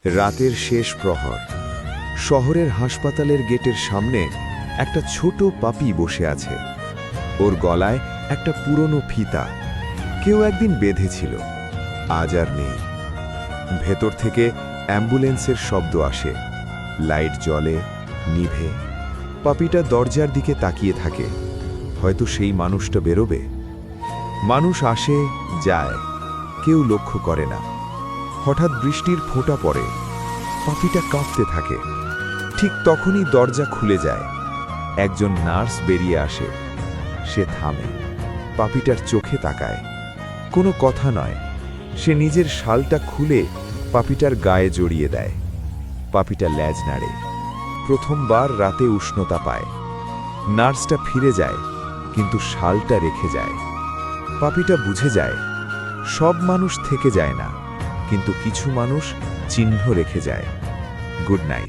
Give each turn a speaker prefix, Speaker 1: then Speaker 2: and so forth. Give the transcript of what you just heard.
Speaker 1: রাতের শেষ প্রহর। শহরের হাসপাতালের গেটের সামনে একটা ছোট পাপি বসে আছে। ওর গলায় একটা পুরনো ফিতা, কেউ একদিন বেঁধেছিল, আজ আর নেই। ভেতর থেকে অ্যাম্বুলেন্সের শব্দ আসে, লাইট জ্বলে, নিভে। পাপিটা দরজার দিকে তাকিয়ে থাকে, হয়তো সেই মানুষটা বেরোবে। মানুষ আসে, যায়, কেউ লক্ষ্য করে না। হঠাৎ বৃষ্টির ফোঁটা পড়ে, পাপিটা কাঁপতে থাকে। ঠিক তখনই দরজা খুলে যায়, একজন নার্স বেরিয়ে আসে। সে থামে, পাপিটার চোখে তাকায়। কোনো কথা নয়, সে নিজের শালটা খুলে পাপিটার গায়ে জড়িয়ে দেয়। পাপিটা ল্যাজ নাড়ে, প্রথমবার রাতে উষ্ণতা পায়। নার্সটা ফিরে যায়, কিন্তু শালটা রেখে যায়। পাপিটা বুঝে যায়, সব মানুষ থেকে যায় না, কিন্তু কিছু মানুষ চিহ্ন রেখে যায়। Good night.